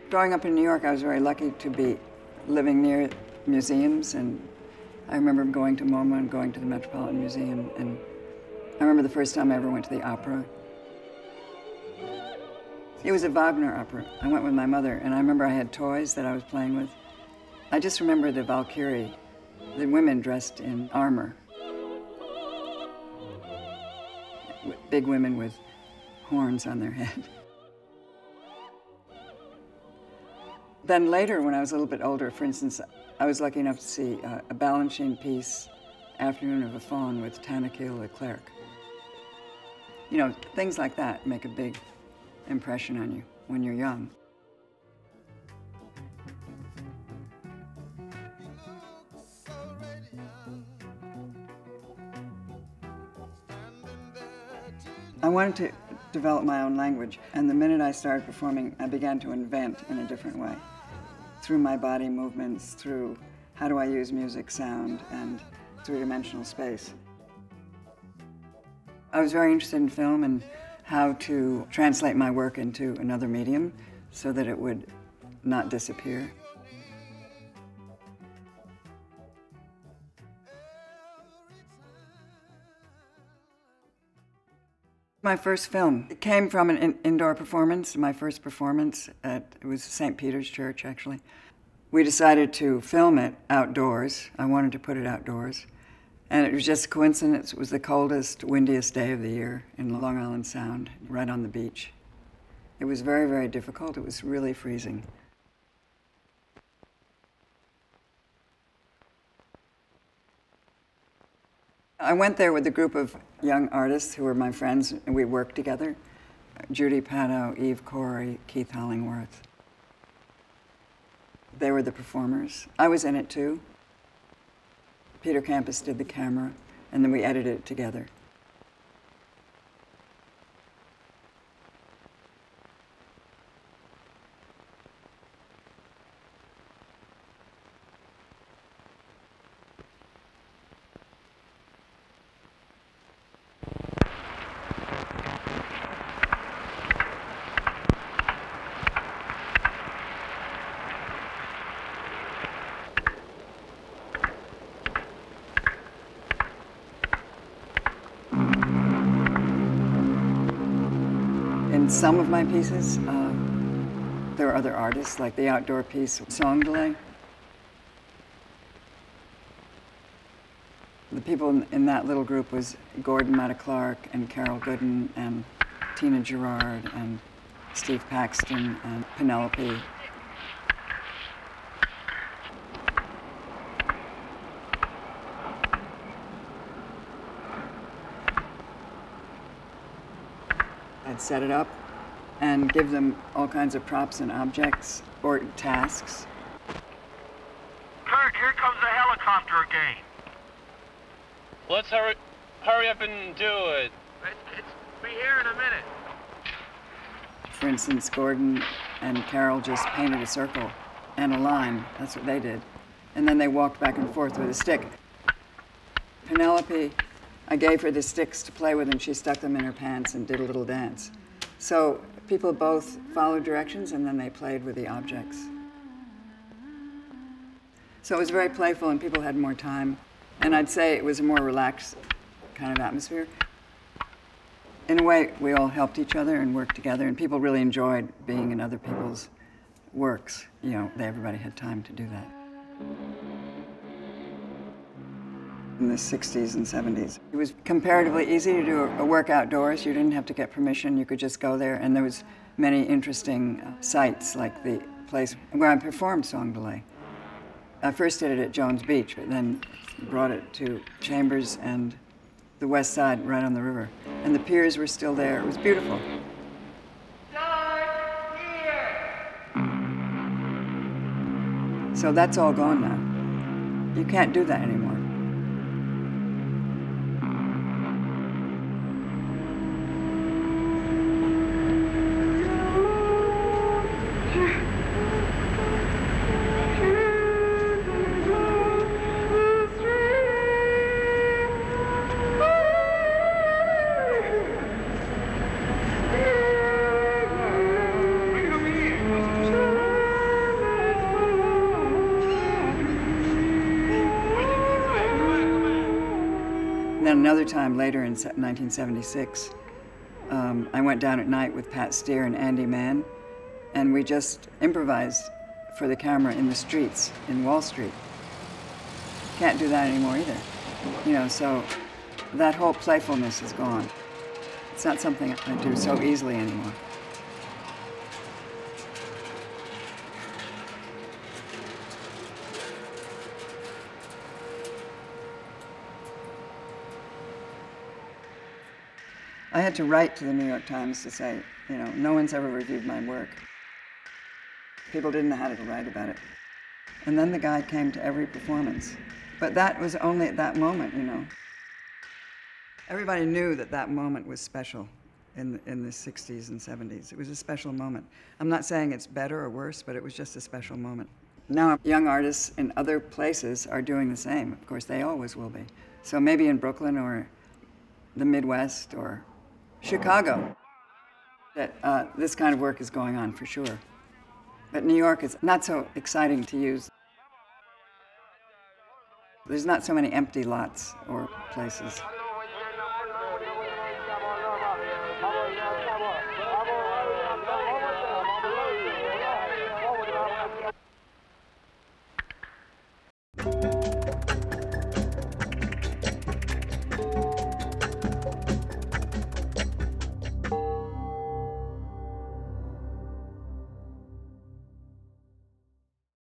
Growing up in New York, I was very lucky to be living near museums, and I remember going to MoMA and going to the Metropolitan Museum, and I remember the first time I ever went to the opera. It was a Wagner opera. I went with my mother, and I remember I had toys that I was playing with. I just remember the Valkyrie, the women dressed in armor. Big women with horns on their head. Then later, when I was a little bit older, for instance, I was lucky enough to see a Balanchine piece, Afternoon of a Faun, with Tanaquil Le Clercq. You know, things like that make a big impression on you when you're young. I wanted to develop my own language, and the minute I started performing, I began to invent in a different way. Through my body movements, through how do I use music, sound, and three-dimensional space. I was very interested in film and how to translate my work into another medium so that it would not disappear. My first film, it came from an indoor performance, my first performance it was St. Peter's Church, actually. We decided to film it outdoors. I wanted to put it outdoors. And it was just a coincidence. It was the coldest, windiest day of the year in Long Island Sound, right on the beach. It was very, very difficult. It was really freezing. I went there with a group of young artists who were my friends, and we worked together. Judy Paddow, Eve Corey, Keith Hollingworth. They were the performers. I was in it too. Peter Campus did the camera, and then we edited it together. In some of my pieces, there are other artists, like the outdoor piece, Songdelay. The people in that little group was Gordon Matta-Clark and Carol Gooden and Tina Girouard and Steve Paxton and Penelope. I'd set it up and give them all kinds of props and objects or tasks. Kirk, here comes the helicopter again. Let's hurry up and do it. It's be here in a minute. For instance, Gordon and Carol just painted a circle and a line. That's what they did. And then they walked back and forth with a stick. Penelope, I gave her the sticks to play with, and she stuck them in her pants and did a little dance. So people both followed directions, and then they played with the objects. So it was very playful, and people had more time. And I'd say it was a more relaxed kind of atmosphere. In a way, we all helped each other and worked together, and people really enjoyed being in other people's works. You know, everybody had time to do that. In the 60s and 70s. It was comparatively easy to do a work outdoors. You didn't have to get permission. You could just go there, and there was many interesting sites, like the place where I performed Songdelay. I first did it at Jones Beach, but then brought it to Chambers and the West Side, right on the river. And the piers were still there. It was beautiful. So that's all gone now. You can't do that anymore. Then another time later in 1976, I went down at night with Pat Steir and Andy Mann, and we just improvised for the camera in the streets in Wall Street. Can't do that anymore either. You know, so that whole playfulness is gone. It's not something I do so easily anymore. I had to write to the New York Times to say, you know, no one's ever reviewed my work. People didn't know how to write about it. And then the guy came to every performance. But that was only at that moment, you know. Everybody knew that that moment was special in the 60s and 70s. It was a special moment. I'm not saying it's better or worse, but it was just a special moment. Now young artists in other places are doing the same. Of course, they always will be. So maybe in Brooklyn or the Midwest or Chicago, that this kind of work is going on for sure. But New York is not so exciting to use. There's not so many empty lots or places.